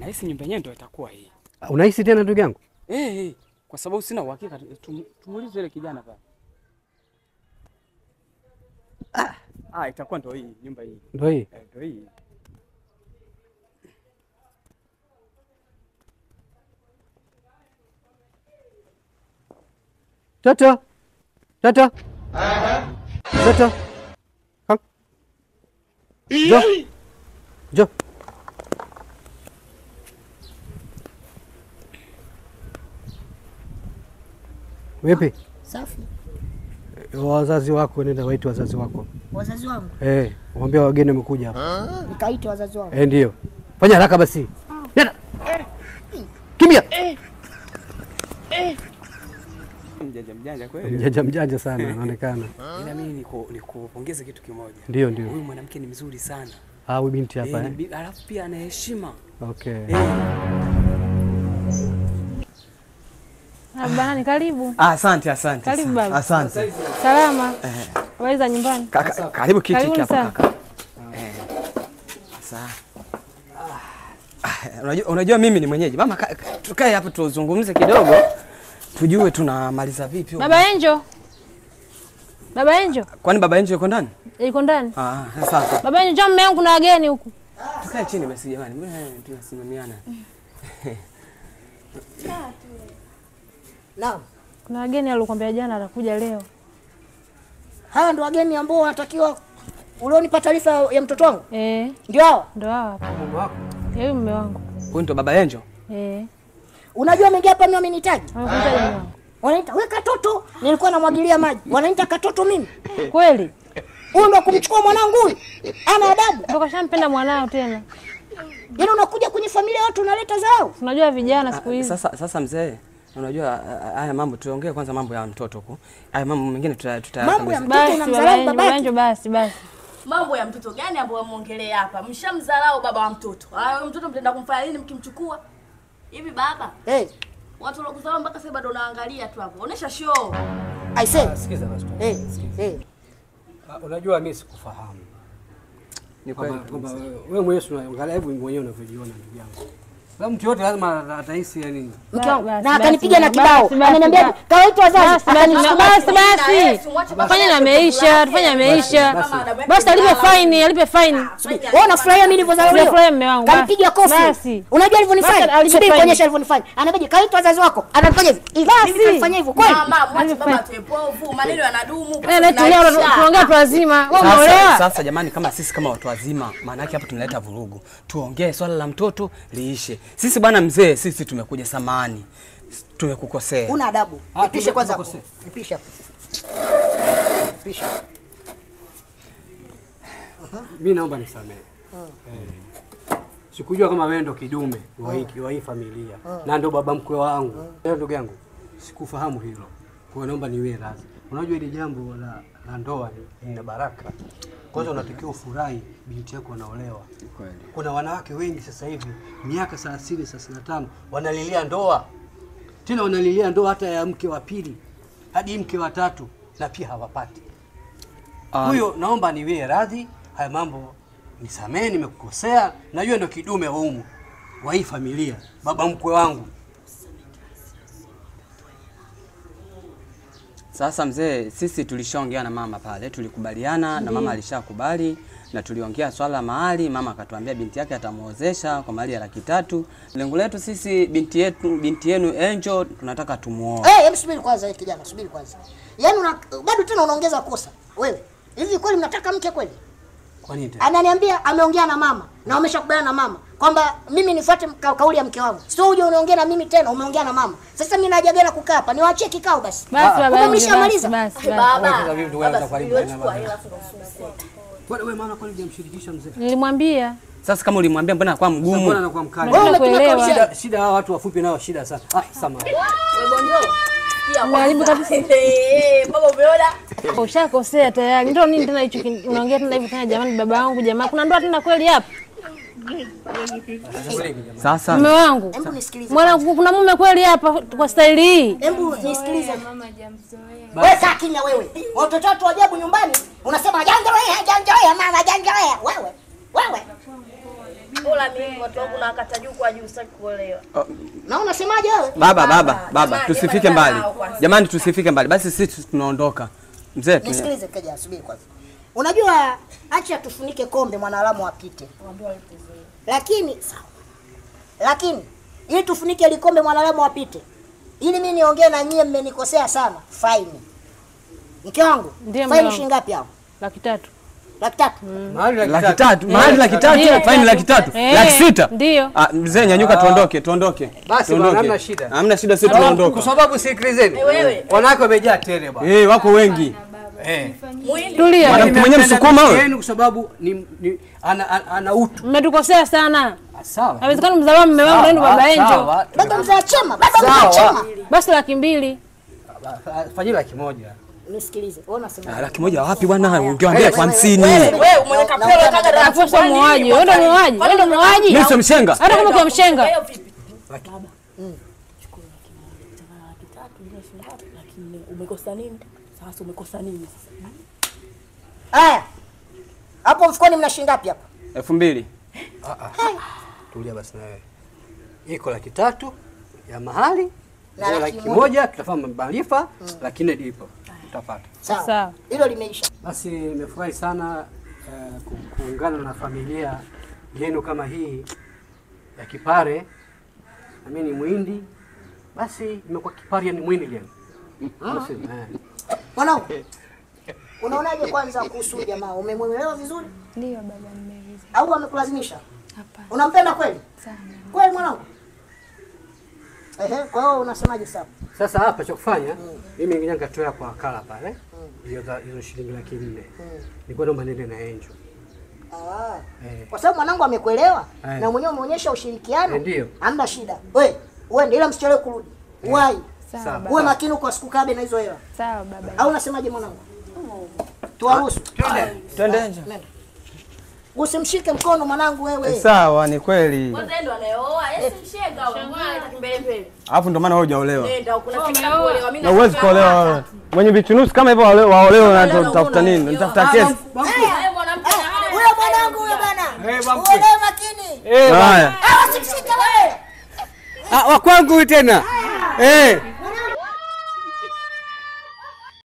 nahisi nyumba yenyewe ndio itakuwa hii. Unahisi tena ndugu yangu? Kwa sababu sina uhakika. Tumuulize yule kijana pale. Itakuwa ndio hii nyumba hii. Ndio hii. Ndio hii. Toto. Toto. Toto. Kom. Jo. Vipi? Safi. Wazazi wako nenda waite wazazi wako. Wazazi wangu? Waambie wageni wamekuja hapa. Nikaite wazazi wangu? Ndio. Fanya haraka basi. Nenda. Kimbia. Mjanja kweli. Mjanja sana anaonekana. Ila mimi nikupongeze kitu kimoja. Ndio. Huyu mwanamke ni mzuri sana. Huyu binti hapa Alafu pia ana heshima. Okay. Bana, karibu. Asante. Karibu baba. Asante. Salama. Habari za nyumbani? Karibu kiti hapa kaka. Sasa. Unajua mimi ni mwenyeji. Mama tukae hapa tuzungumze kidogo. Tujue tunamaliza vipi. Baba Angel. Kwani baba Angel yuko ndani? Yuko ndani. Sasa. Baba Angel, jamaa yangu kuna wageni huku. Tukae chini basi jamani. Mbona tunasimamiana? Naam. Kuna wageni alikwambia jana atakuja leo. Hawa ndio wageni ambao wanatakiwa ulionipa taarifa ya mtoto wangu? Ndio hawa? Ndio hawa. Mume wako? Yeye mume wangu. Huyu ndo baba Angel? Unajua mengi hapa mimi wamenitaji? Wanakuitaje mume wangu? Wanaita wewe katoto. Nilikuwa namwagilia maji. Wanaita katoto mimi. Kweli? Huyu ndo kumchukua mwanangu huyu. Ana adabu. Ndio kashampenda mwanao tena. Yaani unakuja kwenye familia watu unaleta zao. Unajua vijana siku hizi. Sasa mzee, unajua haya mambo tuongee kwanza mambo ya mtoto huko. Haya mambo mengine Mambo ya mtoto unamdharau babake. Basi. Mambo ya mtoto gani ambao muongelea hapa? Mshamdharau baba wa mtoto. Mtoto mtenda kumfanya nini mkimchukua? Hivi baba? Watu walokuzao mpaka sasa bado unaangalia tu hapo. Onesha show. I say. Sikiza basi. Unajua mimi sikufahamu. Ni kwamba wewe mwenyewe unaangalia hebu mwenyewe unavyojiona ndugu yangu. Kama mtu yote lazima atahisi yani. Na akanipiga na kibao. Ananiambia kawaita wazazi. Basi. Fanya na maisha, tufanye maisha. Basi alipe fine. Wewe unafurahia mimi nilivyozaliwa? Unafurahia mume wangu. Kanipiga kofi. Unajua alivyonifanya? Subiri kuonyesha alivyonifanya. Anapiga kawaita wazazi wako. Anafanya hivi. Basi nifanya hivyo kweli. Mama, mwache baba tuepovu. Maneno yanadumu. Tuongea tu wazima. Wewe unaelewa? Sasa jamani, kama sisi kama watu wazima, maana yake hapa tunaleta vurugu. Tuongee swala la mtoto liishe. Sisi bwana mzee, sisi tumekuja samani. Tumekukosea. Una adabu. Nipishe kwanza. Nipisha. Mimi naomba nisamehe. Sikujua kama wewe ndo kidume wa hii familia na ndo baba mkwe wangu. Ndugu yangu, sikufahamu hilo. Kwa hiyo naomba niwe radhi. Unajua ile jambo la ndoa ni baraka. Kwanza unatakiwa ufurahi binti yako anaolewa. Kweli. Kuna wanawake wengi sasa hivi miaka 30, 35 wanalilia ndoa. Tena wanalilia ndoa hata ya mke wa pili hadi mke wa tatu na pia hawapati. Huyo naomba niwe radhi, haya mambo nisamee, nimekukosea. Najua ndo kidume wa hii familia, baba mkwe wangu. Sasa mzee, sisi tulishaongea na mama pale, tulikubaliana na mama alishakubali na tuliongea swala mahali, mama akatuambia binti yake atamuozesha kwa mali ya 300,000. Lengo letu sisi binti yenu Angel tunataka tumuoe. Hebu subiri kwanza kijana, subiri kwanza. Yaani bado tena unaongeza kosa. Wewe, hivi kweli mnataka mke kweli? Kwa nini? Ananiambia ameongea na mama na wameshakubaliana na mama kwamba mimi nifuate kauli ya mke wangu. Sio uje unaongea na mimi tena, umeongea na mama. Sasa mimi naja gani kukaa hapa? Niwaachie kikao basi. Basi baba. Umeshamaliza? Baba. Wewe mama kwani hujamshirikisha mzee? Nilimwambia. Sasa kama ulimwambia mbona kwa mgumu? Mbona anakuwa mkali? Shida hawa watu wafupi nao shida sana. Samahani. Wewe bonjo. Mwalimu kabisa. Baba umeona? Ushakosea tayari. Ndio nini tena hicho unaongea tena hivi tena jamani baba wangu jamaa. Kuna ndoa tena kweli hapa? Sasa mume wangu. Hebu nisikilize. Mwana kuna mume kweli hapa kwa staili hii? Hebu nisikilize. Mama hajamzoea. Wewe kaa kimya wewe. Watoto watu ajabu nyumbani. Unasema janjoea mama janjoea. Wewe. Bora mimi watu wangu na wakata juu kwa juu sitaki kuolewa. Na unasemaje wewe? Baba, tusifike mbali. Jamani tusifike mbali. Basi sisi tunaondoka. Mzee, nisikilize kaja, subiri kwanza. Unajua acha tufunike kombe mwanadamu apite. Lakini ili tufunike ile kombe mwanadamu apite. Ili mimi niongee na nyie mmenikosea sana. Faini. Mke wangu, faini shilingi ngapi hapo? 300,000. 300,000. Mahali 300,000. Mahali 300,000, faini 300,000. 600,000. Ndio. Mzee nyanyuka tuondoke. Basi bwana, hamna shida. Hamna shida, sisi tunaondoka. Kwa sababu sikilizeni. Wanawake wamejaa tele bwana. Wako wengi. Tulia. Mwanamke mwenyewe Msukuma wewe. Kwa sababu ana utu. Mmetukosea sana. Sawa. Haiwezekani mzalao mume wangu ndio baba Angel. Baba mzee chema, baba mzee chema. Basi 200,000. Fanyia 100,000. Nisikilize. Wewe unasema 100,000 wapi bwana? Ungeambia kwa 50. Wewe mwenye kapelo kaga na Afusa muaji. Wewe ndio muaji. Wewe ndio muaji. Mimi sio mshenga. Hata kama kwa mshenga. Lakini umekosa nini? Sasa umekosa nini sasa? Haya. Hapo mfukoni mna shilingi ngapi hapo? 2,000. Tulia basi na wewe. Iko 300,000 ya mahali Na na 100,000 tutafanya maarifa, lakini ndipo tutapata. Sawa. Hilo limeisha. Basi nimefurahi sana kuungana na familia yenu kama hii ya Kipare. Na mimi ni Muhindi. Basi nimekuwa Kipare ni Muhindi leo. Mwanangu. Unaonaje kwanza kuhusu jamaa? Umemwelewa vizuri? Ndio baba, nimeelewa. Au amekulazimisha? Hapana. Unampenda kweli? Sana. Kweli mwanangu? Kwa hiyo unasemaje sasa? Sasa hapa cha kufanya mimi ningeja nikatoa kwa wakala pale. Hizo shilingi 400,000. Nilikuwa naomba niende na Angel. Kwa sababu mwanangu amekuelewa na mwenyewe umeonyesha ushirikiano. Ndio. Hamna shida. Wewe uende ila msichelewe kurudi. Uwai. Sawa. Uwe makini kwa siku kabe na hizo hela. Sawa baba. Au unasemaje mwanangu? Tuwaruhusu. Twende nje. Usimshike mkono mwanangu wewe. Sawa, ni kweli. Kwanza ndio anayeoa, mshenga au mbele. Alafu ndio maana wewe hujaolewa. Nenda unafika kuolewa. Mimi na uwezi kuolewa wewe. Mwenye vichunusi kama hivyo waolewa na tutafuta nini? Nitafuta kesi. Huyo mwanangu huyo bana. Uone makini. Haya. Usimshike wewe. Wa kwangu tena.